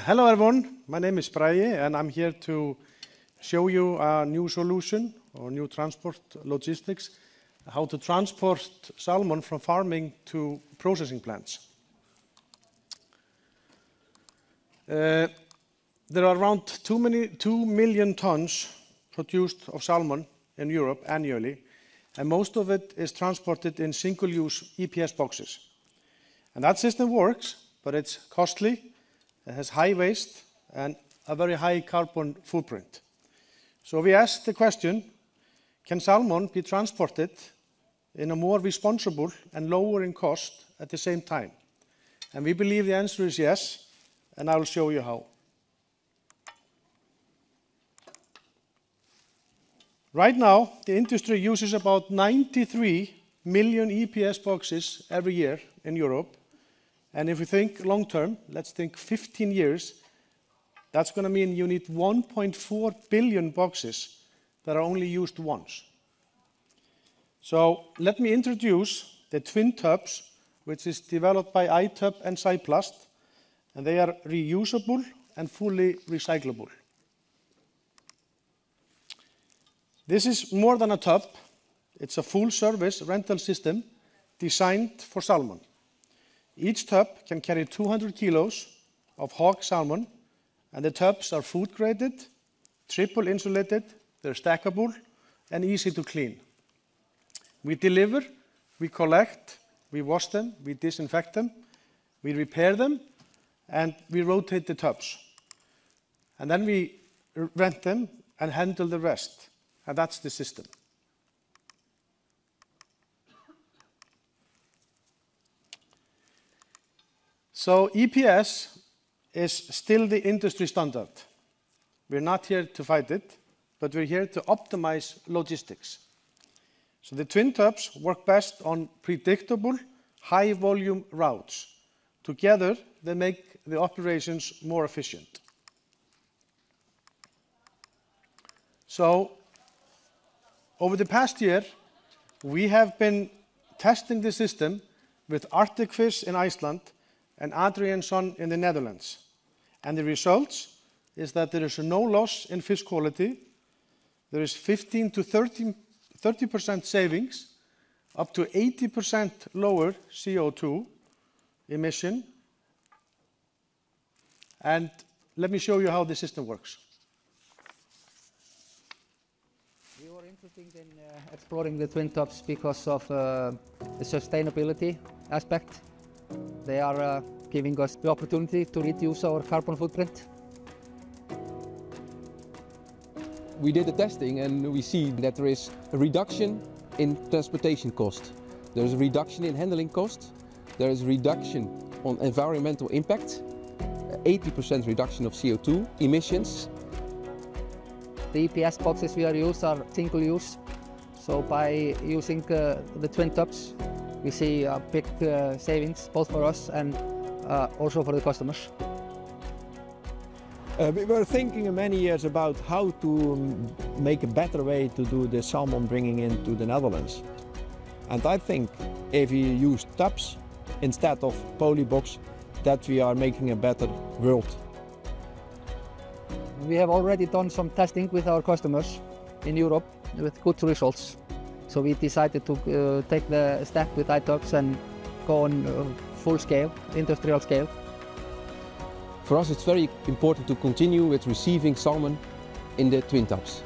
Hello everyone, my name is Bragi and I'm here to show you a new solution or new transport logistics, how to transport salmon from farming to processing plants. There are around 2 million tons produced of salmon in Europe annually, and most of it is transported in single-use EPS boxes. And that system works, but it's costly, it has high waste and a very high carbon footprint. So we asked the question, can salmon be transported in a more responsible and lower in cost at the same time? And we believe the answer is yes, and I will show you how. Right now, the industry uses about 93 million EPS boxes every year in Europe. And if we think long term, let's think 15 years, that's going to mean you need 1.4 billion boxes that are only used once. So let me introduce the twin tubs, which is developed by iTub and Cyplast, and they are reusable and fully recyclable. This is more than a tub. It's a full-service rental system designed for salmon. Each tub can carry 200 kilos of hog salmon, and the tubs are food-graded, triple insulated, they're stackable, and easy to clean. We deliver, we collect, we wash them, we disinfect them, we repair them, and we rotate the tubs. And then we rent them and handle the rest, and that's the system. So EPS is still the industry standard. We're not here to fight it, but we're here to optimize logistics. So the twin tubs work best on predictable, high-volume routes. Together, they make the operations more efficient. So over the past year, we have been testing the system with Arctic Fish in Iceland and Adriaanson in the Netherlands. And the results is that there is no loss in fish quality, there is 15 to 30% savings, up to 80% lower CO2 emission. And let me show you how the system works. We were interested in exploring the twin tubs because of the sustainability aspect. They are giving us the opportunity to reduce our carbon footprint. We did the testing and we see that there is a reduction in transportation cost. There is a reduction in handling cost. There is a reduction on environmental impact, 80% reduction of CO2 emissions. The EPS boxes we are using are single use. So by using the twin tubs, we see big savings both for us and also for the customers. We were thinking many years about how to make a better way to do the salmon bringing into the Netherlands. And I think if we use tubs instead of polybox, that we are making a better world. We have already done some testing with our customers in Europe with good results. So we decided to take the step with iTubs and go on full scale, industrial scale. For us it's very important to continue with receiving salmon in the twin tubs,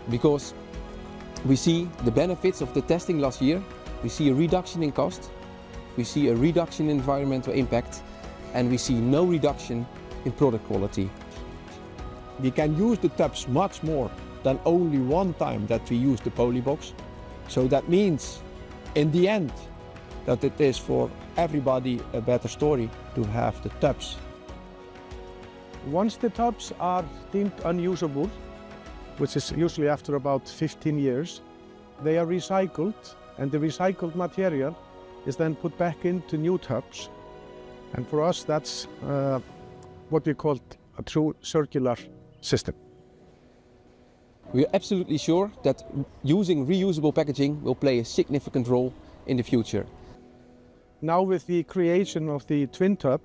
because we see the benefits of the testing last year. We see a reduction in cost, we see a reduction in environmental impact, and we see no reduction in product quality. We can use the tubs much more than only one time that we use the polybox. So that means, in the end, that it is for everybody a better story to have the tubs. Once the tubs are deemed unusable, which is usually after about 15 years, they are recycled, and the recycled material is then put back into new tubs. And for us, that's what we call a true circular system. We are absolutely sure that using reusable packaging will play a significant role in the future. Now with the creation of the twin tub,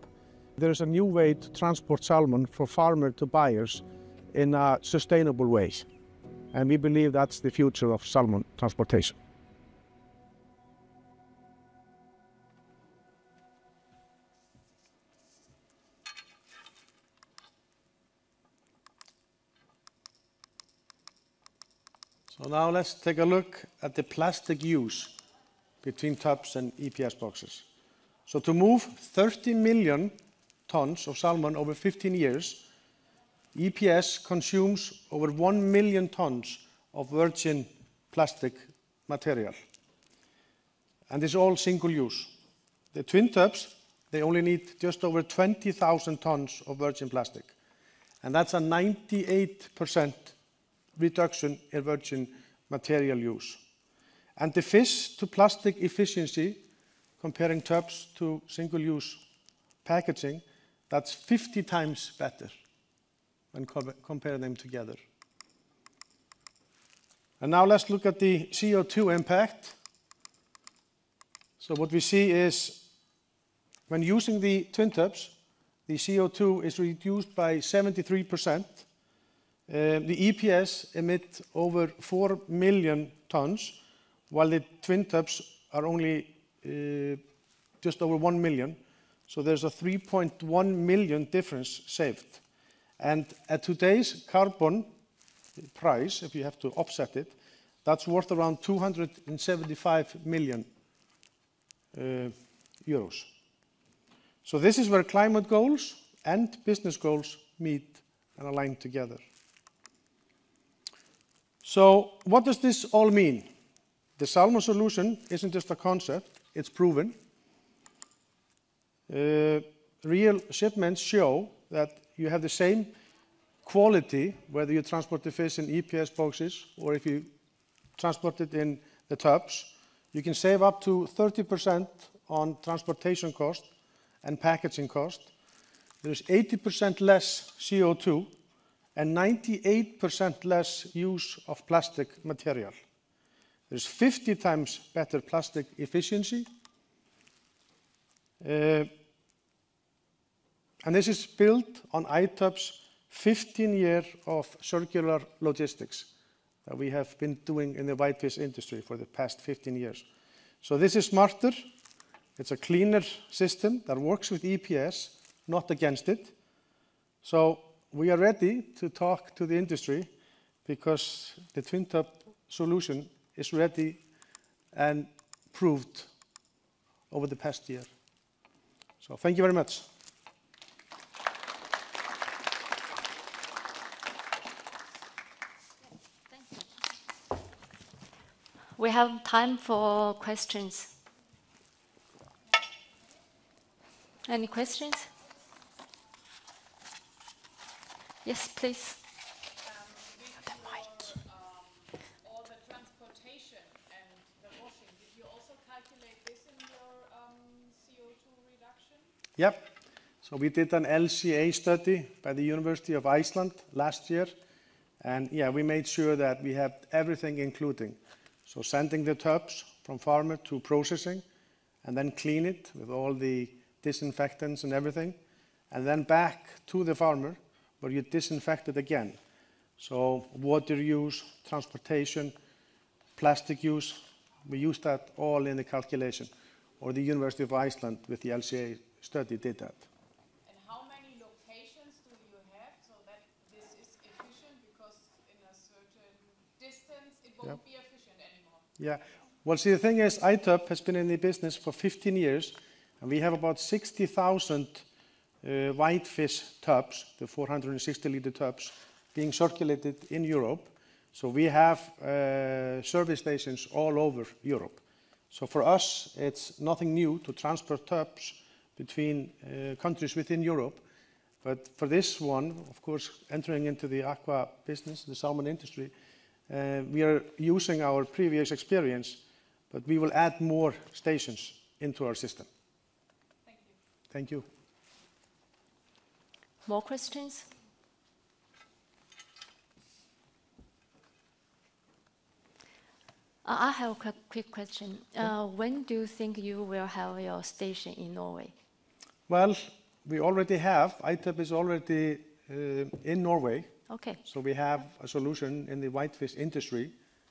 there's a new way to transport salmon from farmer to buyers in a sustainable way. And we believe that's the future of salmon transportation. So now let's take a look at the plastic use between tubs and EPS boxes. So to move 30 million tons of salmon over 15 years, EPS consumes over 1 million tons of virgin plastic material. And it's all single use. The twin tubs, they only need just over 20,000 tons of virgin plastic. And that's a 98% reduction in virgin material use. And the fish to plastic efficiency, comparing tubs to single-use packaging, that's 50 times better when compare them together. And now let's look at the CO2 impact. So what we see is when using the twin tubs, the CO2 is reduced by 73%. The EPS emit over 4 million tons, while the twin tubs are only just over 1 million. So there's a 3.1 million difference saved. And at today's carbon price, if you have to offset it, that's worth around 275 million euros. So this is where climate goals and business goals meet and align together. So what does this all mean? The salmon solution isn't just a concept, it's proven. Real shipments show that you have the same quality whether you transport the fish in EPS boxes or if you transport it in the tubs. You can save up to 30% on transportation cost and packaging cost. There's 80% less CO2 and 98% less use of plastic material. There's 50 times better plastic efficiency. And this is built on ITUB's 15 years of circular logistics that we have been doing in the whitefish industry for the past 15 years. So this is smarter. It's a cleaner system that works with EPS, not against it. So we are ready to talk to the industry because the twin tub solution is ready and proved over the past year. So thank you very much. Thank you. We have time for questions. Any questions? Yes, please. The mic. All the transportation and the washing, did you also calculate this in your CO2 reduction? Yep. So we did an LCA study by the University of Iceland last year. And yeah, we made sure that we have everything including. So sending the tubs from farmer to processing and then clean it with all the disinfectants and everything. And then back to the farmer where you disinfect it again. So water use, transportation, plastic use, we use that all in the calculation. Or the University of Iceland with the LCA study did that. And how many locations do you have so that this is efficient? Because in a certain distance it won't be efficient anymore. Yeah. Well, see, the thing is, ITUB has been in the business for 15 years, and we have about 60,000 whitefish tubs, the 460-liter tubs, being circulated in Europe. So we have service stations all over Europe. So for us, it's nothing new to transport tubs between countries within Europe. But for this one, of course, entering into the aqua business, the salmon industry, we are using our previous experience, but we will add more stations into our system. Thank you. Thank you. More questions? I have a quick question. When do you think you will have your station in Norway? Well, we already have, ITEP is already in Norway. Okay. So we have a solution in the whitefish industry.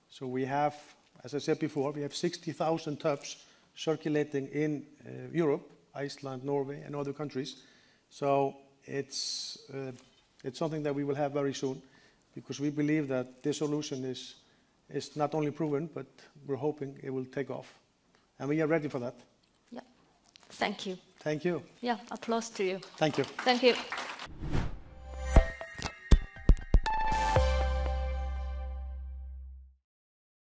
So we have, as I said before, we have 60,000 tubs circulating in Europe, Iceland, Norway, and other countries. So it's something that we will have very soon, because we believe that this solution is not only proven, but we're hoping it will take off. And we are ready for that. Yeah. Thank you. Thank you. Yeah, applause to you. Thank you. Thank you.